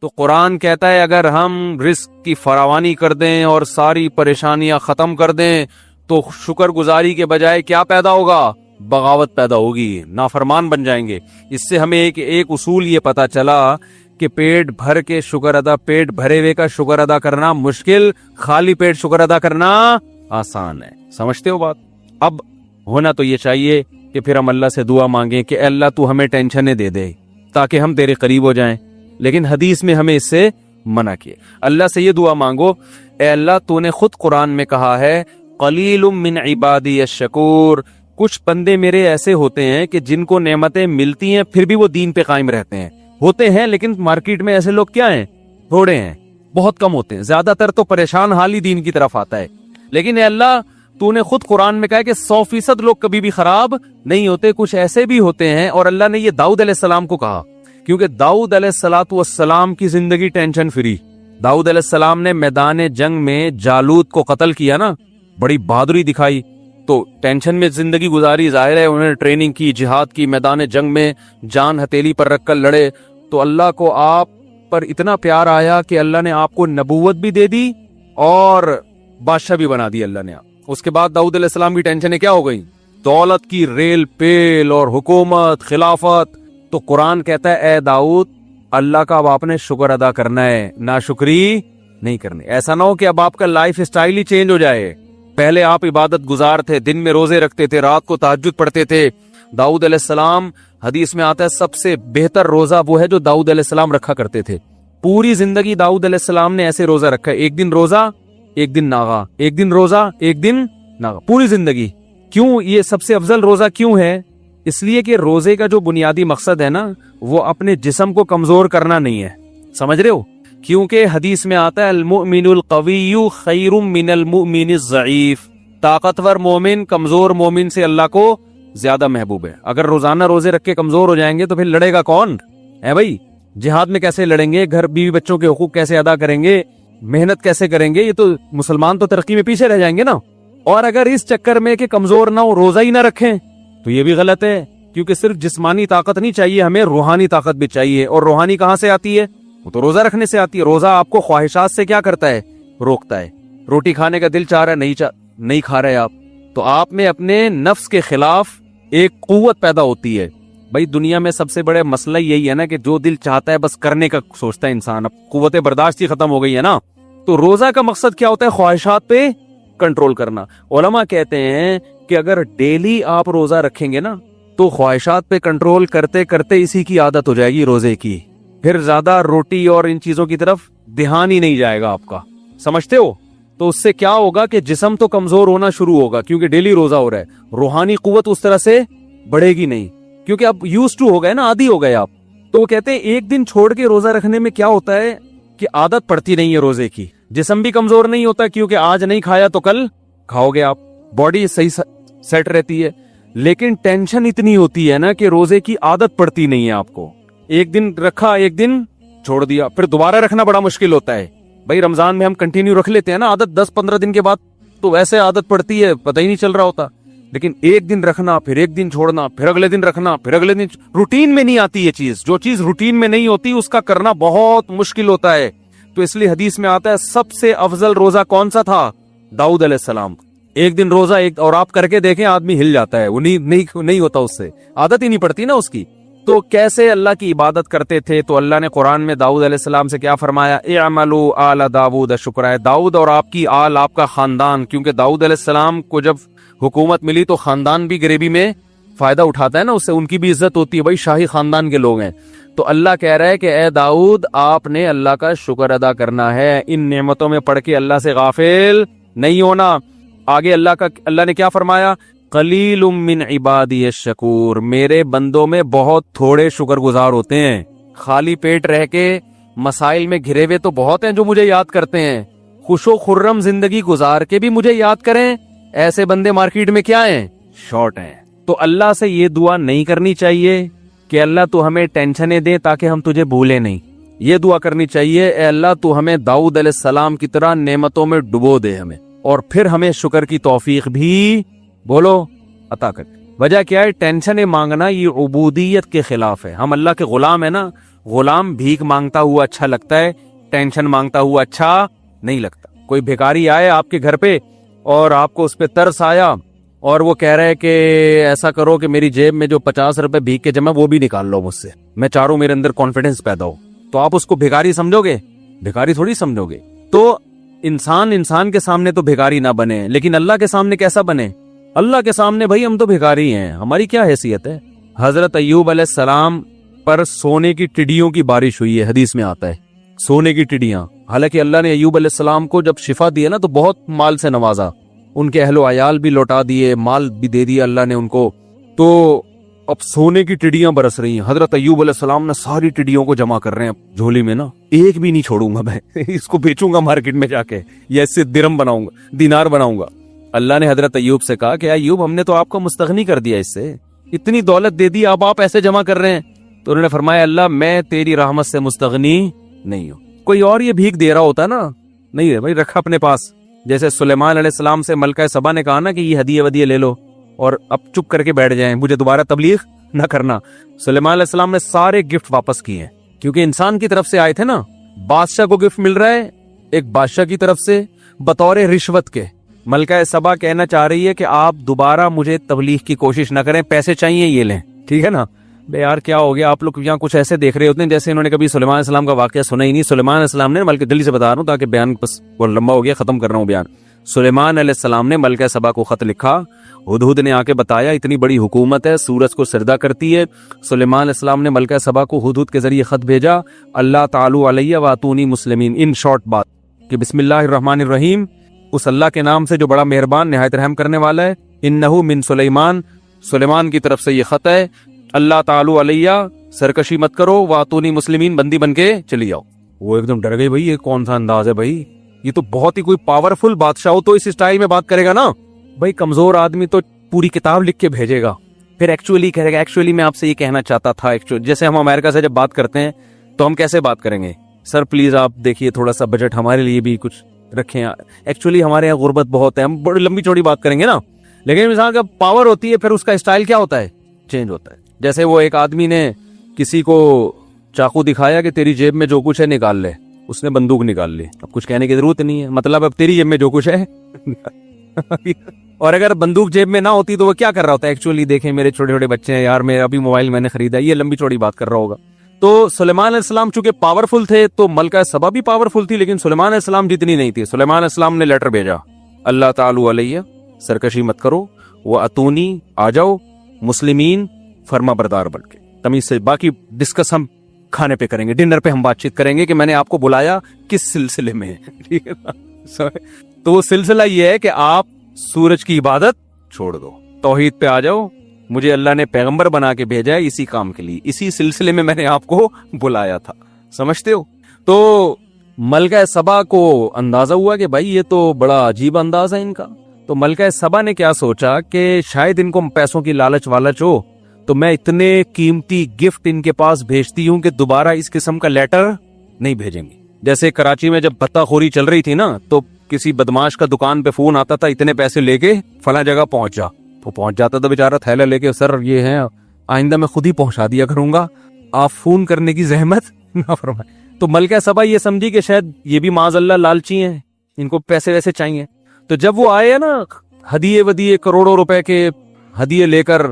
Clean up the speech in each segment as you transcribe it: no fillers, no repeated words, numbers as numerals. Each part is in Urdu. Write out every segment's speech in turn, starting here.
تو قرآن کہتا ہے اگر ہم رزق کی فراوانی کر دیں اور ساری پریشانیاں ختم کر دیں تو شکر گزاری کے بجائے کیا پیدا ہوگا؟ بغاوت پیدا ہوگی، نافرمان بن جائیں گے۔ اس سے ہمیں ایک اصول یہ پتا چلا کہ پیٹ بھر کے شکر ادا، پیٹ بھرے ہوئے کا شکر ادا کرنا مشکل، خالی پیٹ شکر ادا کرنا آسان ہے۔ سمجھتے ہو بات؟ اب ہونا تو یہ چاہیے کہ پھر ہم اللہ سے دعا مانگیں کہ اے اللہ تو ہمیں ٹینشنیں دے دے تاکہ ہم تیرے قریب ہو جائیں، لیکن حدیث میں ہمیں اس سے منع کیے۔ اللہ سے یہ دعا مانگو، اے اللہ تو نے خود قرآن میں کہا ہے قلیل من عبادی الشکور، کچھ بندے میرے ایسے ہوتے ہیں کہ جن کو نعمتیں ملتی ہیں پھر بھی وہ دین پہ قائم رہتے ہیں، ہوتے ہیں لیکن مارکیٹ میں ایسے لوگ کیا ہیں؟ تھوڑے ہیں، بہت کم ہوتے ہیں، زیادہ تر تو پریشان حال ہی دین کی طرف آتا ہے۔ لیکن اے اللہ تو نے خود قرآن میں کہا ہے کہ 100% لوگ کبھی بھی خراب نہیں ہوتے، کچھ ایسے بھی ہوتے ہیں۔ اور اللہ نے یہ داؤد علیہ السلام کو کہا، کیونکہ داؤد علیہ السلام کی زندگی ٹینشن فری۔ داؤد علیہ السلام نے میدان جنگ میں جالوت کو قتل کیا نا، بڑی بہادری دکھائی، تو ٹینشن میں زندگی گزاری، ظاہر ہے انہوں نے ٹریننگ کی، جہاد کی، میدان جنگ میں جان ہتھیلی پر رکھ کر لڑے، تو اللہ کو آپ پر اتنا پیار آیا کہ اللہ نے آپ کو نبوت بھی دے دی اور بادشاہ بھی بنا دی اللہ نے۔ اس کے بعد داؤد علیہ السلام کی ٹینشنیں کیا ہو گئی؟ دولت کی ریل پیل اور حکومت، خلافت۔ تو قرآن کہتا ہے اے داؤد اللہ کا اب آپ نے شکر ادا کرنا ہے، ناشکری نہیں کرنی۔ ایسا نہ ہو کہ اب آپ کا لائف سٹائل ہی چینج ہو جائے۔ پہلے آپ عبادت گزار تھے، دن میں روزے رکھتے تھے، رات کو تہجد پڑھتے تھے۔ داؤد علیہ السلام، حدیث میں آتا ہے سب سے بہتر روزہ وہ ہے جو داؤد علیہ السلام رکھا کرتے تھے۔ پوری زندگی داؤد علیہ السلام نے ایسے روزہ رکھا ہے، ایک دن روزہ ایک دن ناغا، ایک دن روزہ ایک دن ناغا، پوری زندگی۔ کیوں یہ سب سے افضل روزہ کیوں ہے؟ اس لیے کہ روزے کا جو بنیادی مقصد ہے نا وہ اپنے جسم کو کمزور کرنا نہیں ہے، سمجھ رہے ہو؟ کیونکہ حدیث میں آتا ہے المؤمن القوی خیر من المؤمن الضعیف، طاقتور مومن کمزور مومن سے اللہ کو زیادہ محبوب ہے۔ اگر روزانہ روزے رکھ کے کمزور ہو جائیں گے تو پھر لڑے گا کون ہے بھائی؟ جہاد میں کیسے لڑیں گے؟ گھر بیوی بچوں کے حقوق کیسے ادا کریں گے؟ محنت کیسے کریں گے؟ یہ تو مسلمان تو ترقی میں پیچھے رہ جائیں گے نا۔ اور اگر اس چکر میں کہ کمزور نہ ہو روزہ ہی نہ رکھیں تو یہ بھی غلط ہے، کیونکہ صرف جسمانی طاقت نہیں چاہیے، ہمیں روحانی طاقت بھی چاہیے۔ اور روحانی کہاں سے آتی ہے؟ وہ تو روزہ رکھنے سے آتی ہے۔ روزہ آپ کو خواہشات سے کیا کرتا ہے؟ روکتا ہے۔ روٹی کھانے کا دل چاہ رہا ہے، نہیں کھا رہے آپ، تو آپ میں اپنے نفس کے خلاف ایک قوت پیدا ہوتی ہے۔ بھائی دنیا میں سب سے بڑے مسئلہ یہی ہے نا کہ جو دل چاہتا ہے بس کرنے کا سوچتا ہے انسان، اب قوت برداشت ہی ختم ہو گئی ہے نا۔ تو روزہ کا مقصد کیا ہوتا ہے؟ خواہشات پہ کنٹرول کرنا۔ علماء کہتے ہیں کہ اگر ڈیلی آپ روزہ رکھیں گے نا تو خواہشات پہ کنٹرول کرتے کرتے اسی کی عادت ہو جائے گی روزے کی، پھر زیادہ روٹی اور ان چیزوں کی طرف دھیان ہی نہیں جائے گا آپ کا، سمجھتے ہو؟ تو اس سے کیا ہوگا کہ جسم تو کمزور ہونا شروع ہوگا کیونکہ ڈیلی روزہ ہو رہا ہے، روحانی قوت اس طرح سے بڑھے گی نہیں کیونکہ اب یوز ٹو ہو گئے نا، عادی ہو گئے آپ۔ تو وہ کہتے ہیں ایک دن چھوڑ کے روزہ رکھنے میں کیا ہوتا ہے کہ عادت پڑتی نہیں ہے روزے کی، جسم بھی کمزور نہیں ہوتا کیونکہ آج نہیں کھایا تو کل کھاؤ گے آپ، باڈی صحیح سیٹ رہتی ہے۔ لیکن ٹینشن اتنی ہوتی ہے نا کہ روزے کی عادت پڑتی نہیں ہے آپ کو، ایک دن رکھا ایک دن چھوڑ دیا، پھر دوبارہ رکھنا بڑا مشکل ہوتا ہے۔ بھائی رمضان میں ہم کنٹینیو رکھ لیتے ہیں نا عادت، 10-15 دن کے بعد تو ویسے عادت پڑتی ہے، پتہ ہی نہیں چل رہا ہوتا۔ لیکن ایک دن رکھنا، پھر ایک دن چھوڑنا، پھر اگلے دن رکھنا، پھر اگلے دن، روٹین میں نہیں آتی یہ چیز، جو چیز روٹین میں نہیں ہوتی اس کا کرنا بہت مشکل ہوتا ہے۔ تو اس لیے حدیث میں آتا ہے سب سے افضل روزہ کون سا تھا؟ داؤد علیہ السلام۔ ایک دن روزہ ایک، اور آپ کر کے دیکھیں آدمی ہل جاتا ہے، وہ نہیں ہوتا، اس سے عادت ہی نہیں پڑتی نا اس کی۔ تو کیسے اللہ کی عبادت کرتے تھے؟ تو اللہ نے قرآن میں داؤد علیہ السلام سے کیا فرمایا؟ اعملوا آل داؤد شکرا، داؤد اور آپ کی آل، آپ کا خاندان، کیونکہ داؤد علیہ السلام کو جب حکومت ملی تو خاندان بھی گریبی میں فائدہ اٹھاتا ہے نا، اس سے ان کی بھی عزت ہوتی ہے، بھائی شاہی خاندان کے لوگ ہیں۔ تو اللہ کہہ رہا ہے کہ اے داؤد آپ نے اللہ کا شکر ادا کرنا ہے، ان نعمتوں میں پڑھ کے اللہ سے غافل نہیں ہونا۔ آگے اللہ نے کیا فرمایا؟ قلیل من عبادی الشکور، میرے بندوں میں بہت تھوڑے شکر گزار ہوتے ہیں، خالی پیٹ رہ کے مسائل میں گھرے ہوئے تو بہت ہیں جو مجھے یاد کرتے ہیں، خوش و خرم زندگی گزار کے بھی مجھے یاد کریں، ایسے بندے مارکیٹ میں کیا ہیں؟ شارٹ ہیں۔ تو اللہ سے یہ دعا نہیں کرنی چاہیے کہ اللہ تو ہمیں ٹینشنیں دے تاکہ ہم تجھے بھولیں نہیں، یہ دعا کرنی چاہیے اے اللہ تو ہمیں داؤد علیہ السلام کی طرح نعمتوں میں ڈبو دے ہمیں، اور پھر ہمیں شکر کی توفیق بھی بولو عطا کر۔ وجہ کیا ہے؟ ٹینشنیں مانگنا یہ عبودیت کے خلاف ہے، ہم اللہ کے غلام ہیں نا، غلام بھیک مانگتا ہوا اچھا لگتا ہے, ٹینشن مانگتا ہوا اچھا نہیں لگتا. کوئی بھیکاری آئے آپ کے گھر پہ اور آپ کو اس پہ ترس آیا اور وہ کہہ رہے کہ ایسا کرو کہ میری جیب میں جو 50 روپے بھیک کے جمع وہ بھی نکال لو مجھ سے, میں چاہ رہا ہوں میرے اندر کانفیڈنس پیدا ہو, تو آپ اس کو بھیکاری سمجھو گے؟ بھیکاری تھوڑی سمجھو گے. تو انسان کے سامنے تو بھیکاری نہ بنے, لیکن اللہ کے سامنے کیسا بنے؟ اللہ کے سامنے بھائی ہم تو بھیکاری ہیں, ہماری کیا حیثیت ہے. حضرت ایوب علیہ السلام پر سونے کی ٹڈیوں کی بارش ہوئی ہے, حدیث میں آتا ہے سونے کی ٹڈیاں. حالانکہ اللہ نے ایوب علیہ السلام کو جب شفا دی نا تو بہت مال سے نوازا, ان کے اہل و عیال بھی لوٹا دیے, مال بھی دے دیا اللہ نے ان کو. تو اب سونے کی ٹڈیاں برس رہی ہیں. حضرت ایوب علیہ السلام نے ساری ٹڈیوں کو جمع کر رہے ہیں جھولی میں نا, ایک بھی نہیں چھوڑوں گا میں, اس کو بیچوں گا مارکیٹ میں جا کے, یا اس سے درم بناؤں گا, دینار بناؤں گا. اللہ نے حضرت ایوب سے کہا کہ ایوب ہم نے تو آپ کو مستغنی کر دیا, اس سے اتنی دولت دے دی, اب آپ ایسے جمع کر رہے ہیں. تو انہوں نے فرمایا اللہ میں تیری رحمت سے مستغنی نہیں ہوں. کوئی اور یہ بھیک دے رہا ہوتا نا, نہیں ہے بھائی, رکھا اپنے پاس. جیسے سلیمان علیہ السلام سے ملکہ سبا نے کہا نا کہ یہ ہدیے ودیے لے لو اور اب چپ کر کے بیٹھ جائیں, مجھے دوبارہ تبلیغ نہ کرنا. سلیمان علیہ السلام نے سارے گفٹ واپس کیے, کیونکہ انسان کی طرف سے آئے تھے نا. بادشاہ کو گفٹ مل رہا ہے ایک بادشاہ کی طرف سے بطور رشوت کے. ملکہ سبا کہنا چاہ رہی ہے کہ آپ دوبارہ مجھے تبلیغ کی کوشش نہ کریں, پیسے چاہیے یہ لیں, ٹھیک ہے نا. بے یار کیا ہو گیا, آپ لوگ یہاں کچھ ایسے دیکھ رہے ہوتے ہیں جیسے انہوں نے کبھی سلیمان علیہ السلام کا واقعہ سنا ہی نہیں. سلیمان علیہ السلام نے, ملکہ جلدی سے بتا رہا ہوں تاکہ بیان بس وہ لمبا ہو گیا, ختم کر رہا ہوں بیان. سلیمان علیہ السلام نے ملکہ سبا کو خط لکھا, ہدہد نے آ کے بتایا اتنی بڑی حکومت ہے, سورج کو سجدہ کرتی ہے. سلیمان علیہ السلام نے ملکہ سبا کو ہدہد کے ذریعے خط بھیجا, اللہ تعالی علیہ واتونی مسلمین. ان شارٹ بات کہ بسم اللہ الرحمن الرحیم, اس اللہ کے نام سے جو بڑا مہربان نہایت رحم کرنے والا ہے. انہو من سلیمان, سلیمان کی طرف سے یہ خط ہے. اللہ تعالی علیہ, سرکشی مت کرو, واتونی مسلمین, بندی بن کے چلی جاؤ. وہ ایک دم ڈر گئی, بھائی یہ کون سا انداز ہے بھائی, یہ تو بہت ہی کوئی پاورفل بادشاہ ہو تو اس اسٹائل میں بات کرے گا نا. بھائی کمزور آدمی تو پوری کتاب لکھ کے بھیجے گا, پھر ایکچولی کہے گا ایکچولی میں آپ سے یہ کہنا چاہتا تھا. جیسے ہم امریکہ سے جب بات کرتے ہیں تو ہم کیسے بات کریں گے, سر پلیز آپ دیکھیے تھوڑا سا بجٹ ہمارے لیے بھی کچھ رکھیں, ایکچولی ہمارے یہاں غربت بہت ہے, ہم بڑی لمبی چوڑی بات کریں گے نا. لیکن انسان کا پاور ہوتی ہے پھر اس کا اسٹائل کیا ہوتا ہے, چینج ہوتا ہے. جیسے وہ ایک آدمی نے کسی کو چاقو دکھایا کہ تیری جیب میں جو کچھ ہے نکال لے, اس نے بندوق نکال لی. اب کچھ کہنے کی ضرورت نہیں ہے, مطلب اب تیری جیب میں جو کچھ ہے اور اگر بندوق جیب میں نہ ہوتی تو وہ کیا کر رہا ہوتا ہے, ایکچولی دیکھیں میرے چھوٹے چھوٹے بچے ہیں یار, میرا ابھی موبائل میں نے خریدا, یہ لمبی چوڑی بات کر رہا ہوگا. تو سلیمان علیہ السلام چونکہ پاورفل تھے تو ملکہ سبا بھی پاورفل تھی, لیکن سلیمان علیہ السلام جتنی نہیں تھی. سلیمان علیہ السلام نے لیٹر بھیجا, اللہ تعالی علیہ, سرکشی مت کرو, وہ اتونی, آ جاؤ, مسلمین, فرما بردار بن کے, تمیز سے. باقی ڈسکس ہم کھانے پہ کریں گے, ڈنر پہ ہم بات چیت کریں گے کہ میں نے آپ کو بلایا کس سلسلے میں, ٹھیک ہے نا. تو وہ سلسلہ یہ ہے کہ آپ سورج کی عبادت چھوڑ دو, توحید پہ آ جاؤ. مجھے اللہ نے پیغمبر بنا کے بھیجا ہے اسی کام کے لیے, اسی سلسلے میں نے آپ کو بلایا تھا, سمجھتے ہو. تو ملکہ سبا کو اندازہ ہوا کہ بھائی یہ تو بڑا عجیب انداز ہے ان کا. تو ملکہ سبا نے کیا سوچا کہ شاید ان کو پیسوں کی لالچ والچ ہو, تو میں اتنے قیمتی گفٹ ان کے پاس بھیجتی ہوں کہ دوبارہ اس قسم کا لیٹر نہیں بھیجیں گے. جیسے کراچی میں جب بھتہ خوری چل رہی تھی نا, تو کسی بدماش کا دکان پہ فون آتا تھا, اتنے پیسے لے کے فلاں جگہ پہنچ جا, وہ پہنچ جاتا تھا بیچارہ تھیلا لے کے, سر یہ ہے آئندہ میں خود ہی پہنچا دیا کروں گا, آپ فون کرنے کی زحمت نہ فرمائیں. تو ملکہ سبا یہ سمجھی کہ شاید یہ بھی معاذ اللہ لالچی ہیں, ان کو پیسے ویسے چاہیے. تو جب وہ آئے نا ہدیے ودیے کروڑوں روپے کے ہدیے لے کر,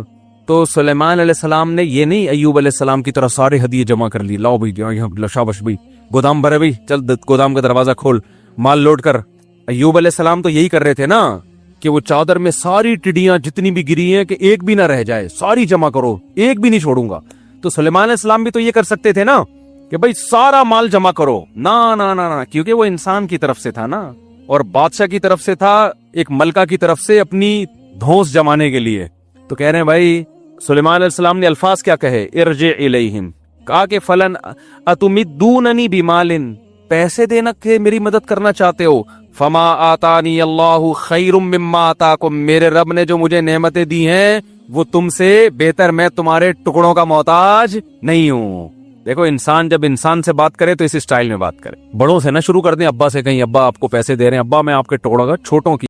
تو سلیمان علیہ السلام نے یہ نہیں ایوب علیہ السلام کی طرح سارے ہدیے جمع کر لی, لاؤ بھائی شاباش بھائی, گودام بھرے بھائی, چل گودام کا دروازہ کھول, مال لوٹ کر. ایوب علیہ السلام تو یہی کر رہے تھے نا کہ وہ چادر میں ساری ٹڈیاں جتنی بھی گری ہیں کہ ایک بھی نہ رہ جائے, ساری جمع کرو, ایک بھی نہیں چھوڑوں گا. تو سلیمان علیہ السلام بھی تو یہ کر سکتے تھے نا کہ بھائی سارا مال جمع کرو, نہ کیونکہ وہ انسان کی طرف سے تھا نا, اور بادشاہ کی طرف سے تھا, ایک ملکہ کی طرف سے اپنی دھونس جمانے کے لیے. تو کہہ رہے ہیں بھائی سلیمان علیہ السلام نے الفاظ کیا کہے, ارجع الیہم, کہا کہ فلن اتمدوننی بمال, پیسے دینا کہ میری مدد کرنا چاہتے ہو, فما آتانی اللہ خیر مما آتاکم, میرے رب نے جو مجھے نعمتیں دی ہیں وہ تم سے بہتر, میں تمہارے ٹکڑوں کا محتاج نہیں ہوں. دیکھو انسان جب انسان سے بات کرے تو اس اسٹائل میں بات کرے, بڑوں سے نہ شروع کر دیں, ابا سے کہیں ابا آپ کو پیسے دے رہے ہیں, ابا میں آپ کے ٹکڑوں کا, چھوٹوں کی